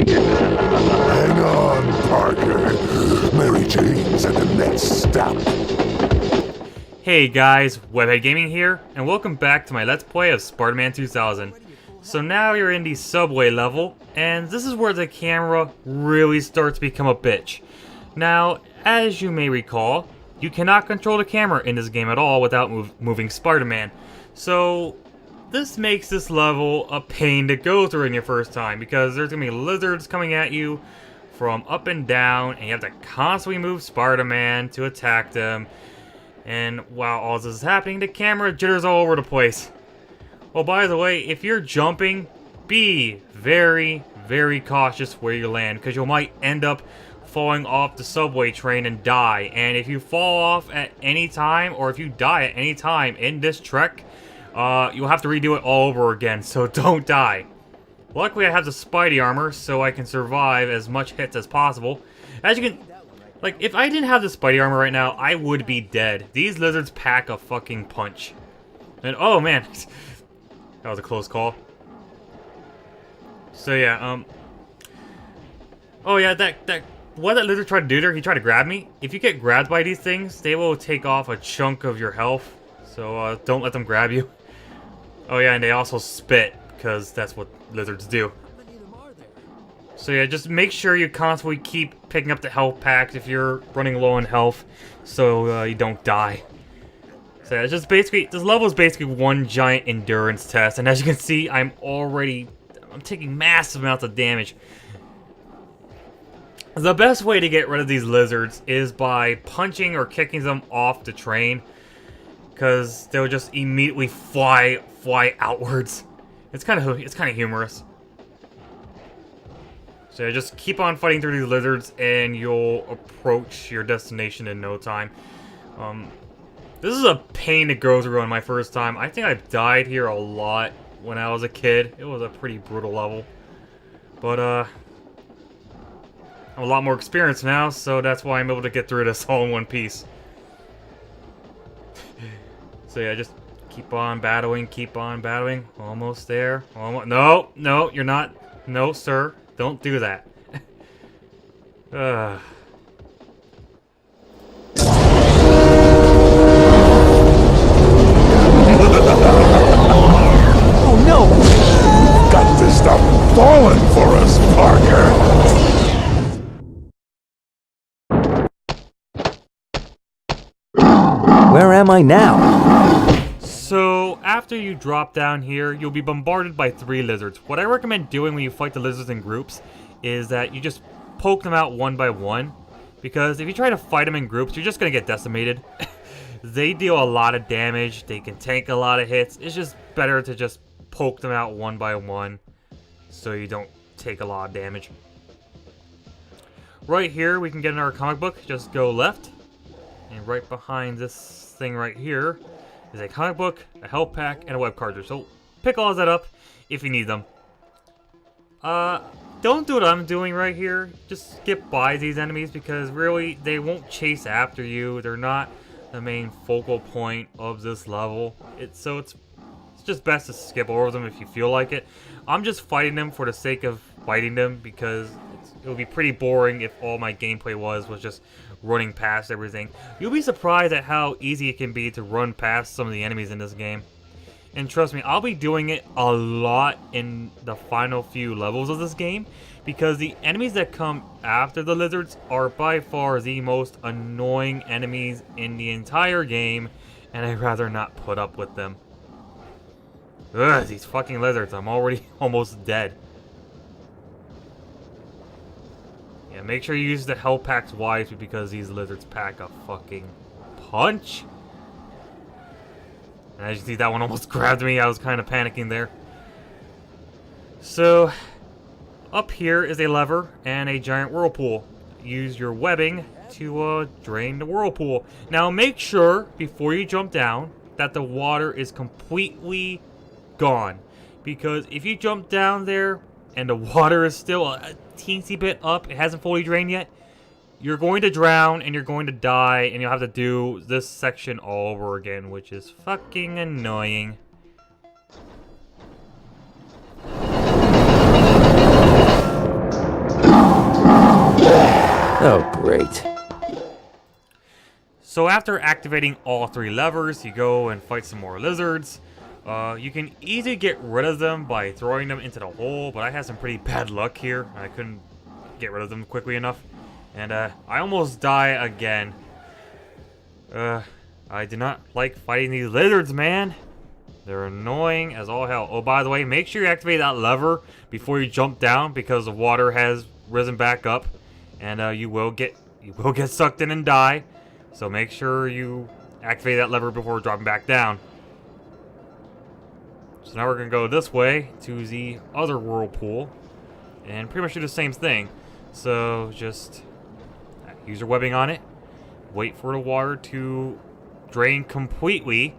Hang on, Parker. Mary Jane's at the next stop. Hey guys, WebHeadGaming here, and welcome back to my Let's Play of Spiderman 2000. So now you're in the subway level, and this is where the camera really starts to become a bitch. Now, as you may recall, you cannot control the camera in this game at all without moving Spider-Man. So this makes this level a pain to go through in your first time, because there's going to be lizards coming at you from up and down, and you have to constantly move Spider-Man to attack them. And while all this is happening, the camera jitters all over the place. Well, by the way, if you're jumping, be very, very cautious where you land, because you might end up falling off the subway train and die. And if you fall off at any time, or if you die at any time in this trek, you'll have to redo it all over again, so don't die. Luckily, I have the Spidey armor, so I can survive as much hits as possible. As you can... Like, if I didn't have the Spidey armor right now, I would be dead. These lizards pack a fucking punch. And, oh man, that was a close call. So yeah, oh yeah, what that lizard tried to do there, he tried to grab me. If you get grabbed by these things, they will take off a chunk of your health. So, don't let them grab you. Oh yeah, and they also spit, because that's what lizards do. So yeah, just make sure you constantly keep picking up the health packs if you're running low on health, so you don't die. So yeah, it's just basically, this level is basically one giant endurance test, and as you can see, I'm taking massive amounts of damage. The best way to get rid of these lizards is by punching or kicking them off the train, because they'll just immediately fly outwards. It's kind of humorous. So yeah, just keep on fighting through these lizards, and you'll approach your destination in no time. This is a pain to go through on my first time. I think I've died here a lot when I was a kid. It was a pretty brutal level. But, I have a lot more experience now, so that's why I'm able to get through this all in one piece. So yeah, just keep on battling, Almost there. Almost. No, no, you're not. No, sir. Don't do that. Oh no! Got to stop falling for us, Parker! Where am I now? So, after you drop down here, you'll be bombarded by 3 lizards. What I recommend doing when you fight the lizards in groups is that you just poke them out one by one. Because if you try to fight them in groups, you're just going to get decimated. They deal a lot of damage, they can tank a lot of hits. It's just better to just poke them out one by one so you don't take a lot of damage. Right here, we can get in our comic book. Just go left. And right behind this thing right here is a comic book, a health pack, and a web cartridge. So pick all of that up if you need them. Don't do what I'm doing right here. Just skip by these enemies, because really they won't chase after you. They're not the main focal point of this level. It's just best to skip over them if you feel like it. I'm just fighting them for the sake of fighting them, because it would be pretty boring if all my gameplay was just running past everything. You'll be surprised at how easy it can be to run past some of the enemies in this game. And trust me, I'll be doing it a lot in the final few levels of this game, because the enemies that come after the lizards are by far the most annoying enemies in the entire game, and I'd rather not put up with them. Ugh, these fucking lizards, I'm already almost dead. Yeah, make sure you use the health packs wisely, because these lizards pack a fucking punch. And as you see, that one almost grabbed me. I was kind of panicking there. So, up here is a lever and a giant whirlpool. Use your webbing to drain the whirlpool. Now make sure, before you jump down, that the water is completely gone. Because if you jump down there and the water is still a teensy bit up, it hasn't fully drained yet, you're going to drown and you're going to die, and you'll have to do this section all over again, which is fucking annoying. Oh, great. So after activating all 3 levers, you go and fight some more lizards. You can easily get rid of them by throwing them into the hole, but I had some pretty bad luck here. I couldn't get rid of them quickly enough. And I almost die again. I do not like fighting these lizards, man. They're annoying as all hell. Oh, by the way, make sure you activate that lever before you jump down because the water has risen back up, and you will get sucked in and die. So make sure you activate that lever before dropping back down. So now we're gonna go this way to the other whirlpool, and pretty much do the same thing. So just use your webbing on it, wait for the water to drain completely,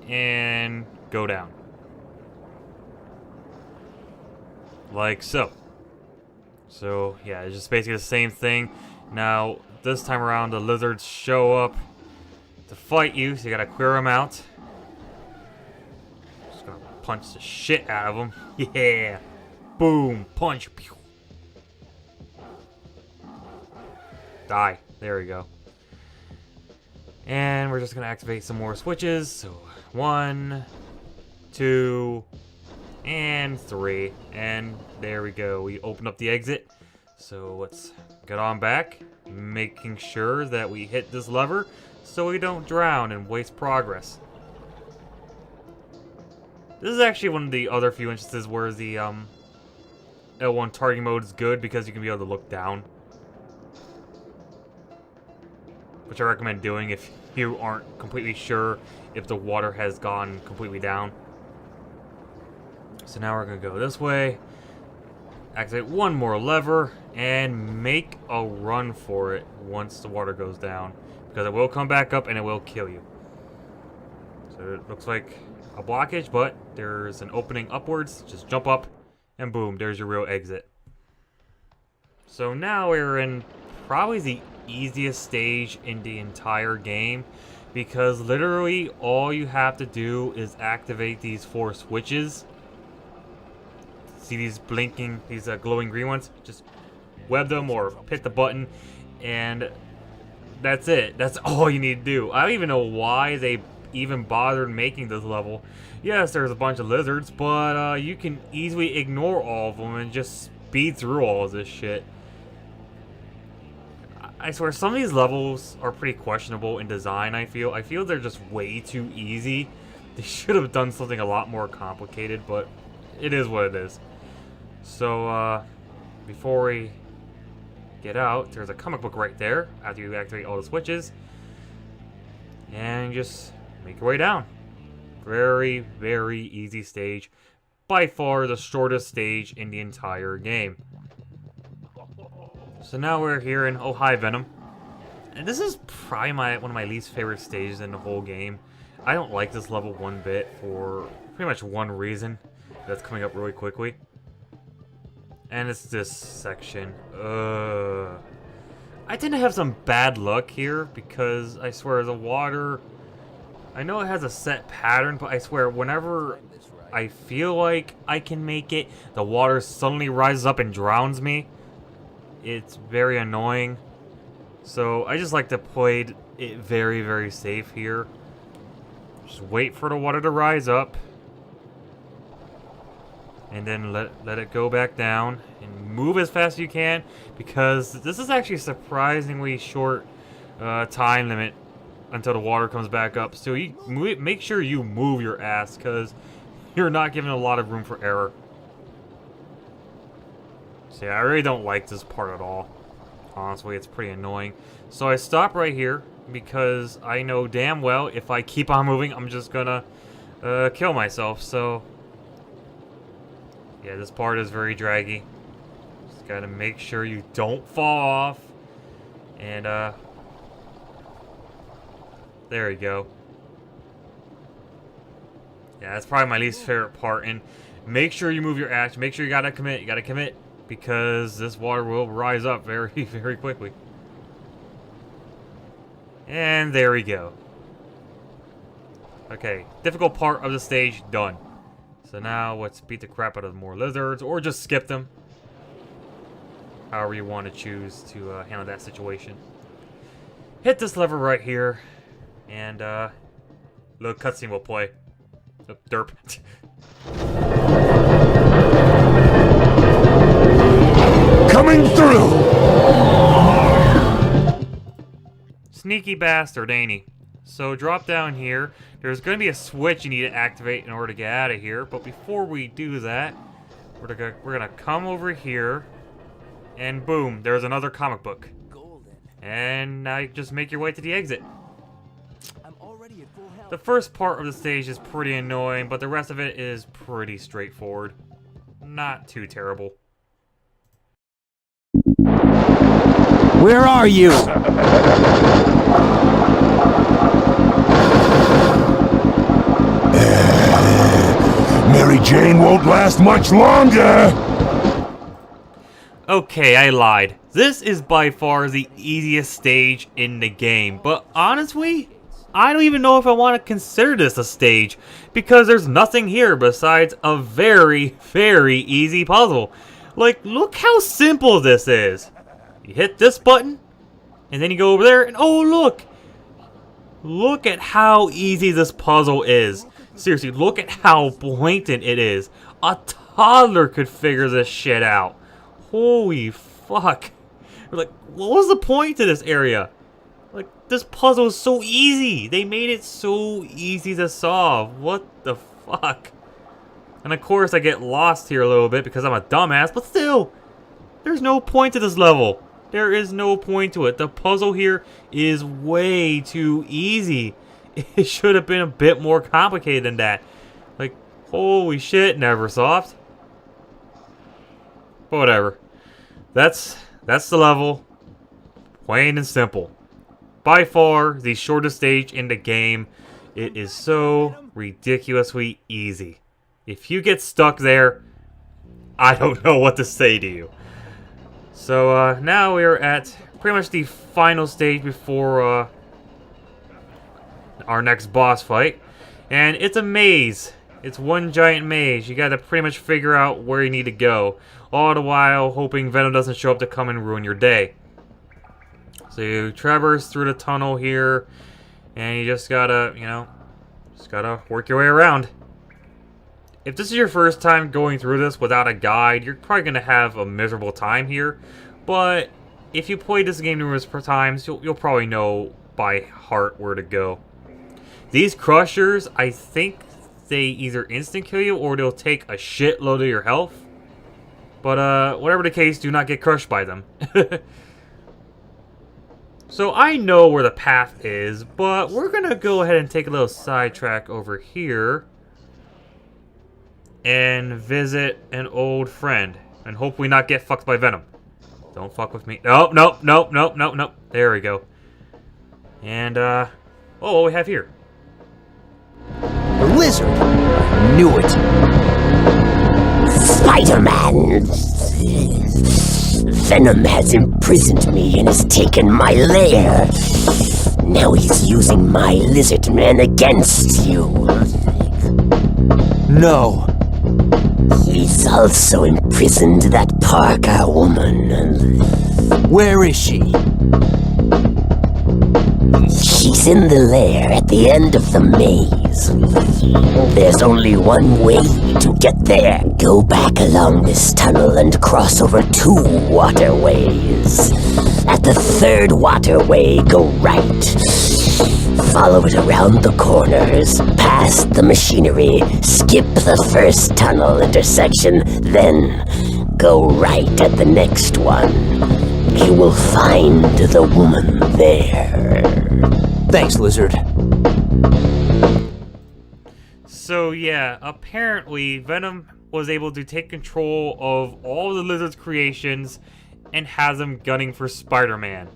and go down. Like so. So yeah, it's just basically the same thing. Now, this time around, the lizards show up to fight you, so you gotta clear them out. Just gonna punch the shit out of them. Yeah! Boom! Punch! Pew. Die. There we go. And we're just gonna activate some more switches. So 1, 2, and 3. And there we go. We open up the exit. So let's get on back, making sure that we hit this lever so we don't drown and waste progress. This is actually one of the other few instances where the L1 targeting mode is good because you can be able to look down, which I recommend doing if you aren't completely sure if the water has gone completely down. So now we're going to go this way, activate one more lever, and make a run for it once the water goes down, because it will come back up and it will kill you. So it looks like a blockage, but there's an opening upwards. Just jump up, and boom, there's your real exit. So now we're in probably the easiest stage in the entire game, because literally all you have to do is activate these 4 switches. See these blinking, these glowing green ones? Just web them or hit the button, and that's it. That's all you need to do. I don't even know why they even bothered making this level. Yes, there's a bunch of lizards, but you can easily ignore all of them and just speed through all of this shit. I swear, some of these levels are pretty questionable in design, I feel they're just way too easy. They should have done something a lot more complicated, but it is what it is. So, before we get out, there's a comic book right there after you activate all the switches. And just make your way down. Very, very easy stage. By far the shortest stage in the entire game. So now we're here in Oh Hi Venom. And this is probably one of my least favorite stages in the whole game. I don't like this level one bit for pretty much one reason that's coming up really quickly. And it's this section. I tend to have some bad luck here because I swear the water, I know it has a set pattern, but I swear whenever I feel like I can make it, the water suddenly rises up and drowns me. It's very annoying. So I just like to play it very, very safe here. Just wait for the water to rise up. And then let it go back down. And move as fast as you can. Because this is actually a surprisingly short time limit until the water comes back up. So you make sure you move your ass, because you're not given a lot of room for error. So yeah, I really don't like this part at all. Honestly, it's pretty annoying. So I stop right here because I know damn well if I keep on moving, I'm just gonna kill myself. So yeah, this part is very draggy. Just gotta make sure you don't fall off. And there you go. Yeah, that's probably my least favorite part. And make sure you move your action. Make sure you gotta commit. You gotta commit, because this water will rise up very, very quickly. And there we go. Okay, difficult part of the stage done. So now let's beat the crap out of more lizards, or just skip them. however you want to choose to handle that situation. Hit this lever right here, and little cutscene will play. Derp. Coming through! Sneaky bastard, ain't he? So drop down here. There's going to be a switch you need to activate in order to get out of here. But before we do that, we're gonna come over here, and boom, there's another comic book. And now you just make your way to the exit. The first part of the stage is pretty annoying, but the rest of it is pretty straightforward. Not too terrible. Where are you? Mary Jane won't last much longer! Okay, I lied. This is by far the easiest stage in the game, but honestly, I don't even know if I want to consider this a stage, because there's nothing here besides a very, very easy puzzle. Like, look how simple this is. You hit this button, and then you go over there, and oh look! Look at how easy this puzzle is. Seriously, look at how blatant it is. A toddler could figure this shit out. Holy fuck. Like, what was the point to this area? Like, this puzzle is so easy. They made it so easy to solve. What the fuck? And of course, I get lost here a little bit because I'm a dumbass, but still, there's no point to this level. There is no point to it. The puzzle here is way too easy. It should have been a bit more complicated than that. Like, holy shit, Neversoft. But whatever. That's the level. Plain and simple. By far, the shortest stage in the game. It is so ridiculously easy. If you get stuck there, I don't know what to say to you. So, now we're at pretty much the final stage before, our next boss fight. And it's a maze. It's one giant maze. You gotta pretty much figure out where you need to go. All the while hoping Venom doesn't show up to come and ruin your day. So you traverse through the tunnel here. And you just gotta, you know, work your way around. If this is your first time going through this without a guide, you're probably gonna have a miserable time here. But if you play this game numerous times, you'll probably know by heart where to go. These crushers, I think they either instant kill you or they'll take a shitload of your health. But whatever the case, do not get crushed by them. So I know where the path is, but we're gonna go ahead and take a little sidetrack over here and visit an old friend and hopefully not get fucked by Venom. Don't fuck with me. Nope, nope, nope, nope, nope, nope. There we go. And oh, what we have here? The lizard. I knew it. Spiderman! Venom has imprisoned me and has taken my lair. Now he's using my lizard man against you. No. He's also imprisoned that Parker woman. Where is she? She's in the lair at the end of the maze. There's only one way to get there. Go back along this tunnel and cross over 2 waterways. At the 3rd waterway, go right. Follow it around the corners, past the machinery, skip the first tunnel intersection, then go right at the next one. You will find the woman there. Thanks, lizard. So yeah, apparently Venom was able to take control of all the lizard's creations and has them gunning for Spider-Man.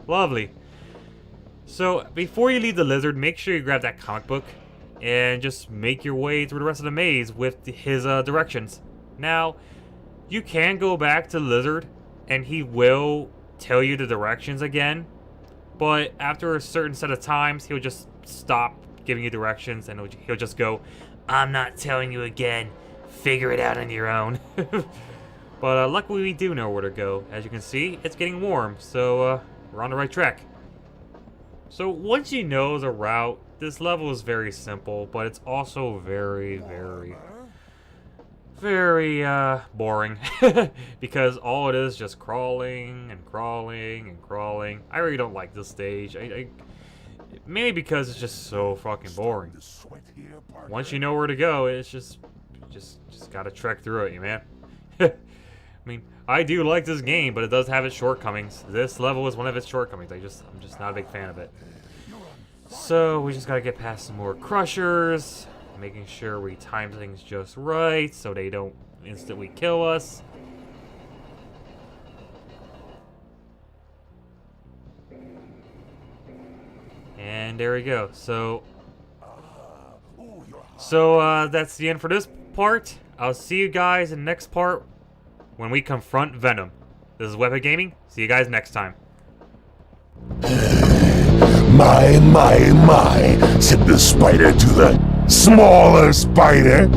Lovely. So before you leave the lizard, make sure you grab that comic book and just make your way through the rest of the maze with his directions. Now, you can go back to the lizard and he will tell you the directions again, but after a certain set of times, he'll just stop giving you directions and he'll just go, "I'm not telling you again. Figure it out on your own." But luckily we do know where to go. As you can see, it's getting warm, so we're on the right track. So once you know the route, this level is very simple, but it's also very boring. Because all it is just crawling and crawling and crawling. I really don't like this stage. Mainly because it's just so fucking boring. Once you know where to go, it's just gotta trek through it, man. I mean, I do like this game, but it does have its shortcomings. This level is one of its shortcomings. I'm just not a big fan of it. So we just gotta get past some more crushers, making sure we time things just right so they don't instantly kill us. And there we go. So that's the end for this part. I'll see you guys in the next part when we confront Venom. This is WebHead Gaming. See you guys next time. My, said the spider to the smaller spider.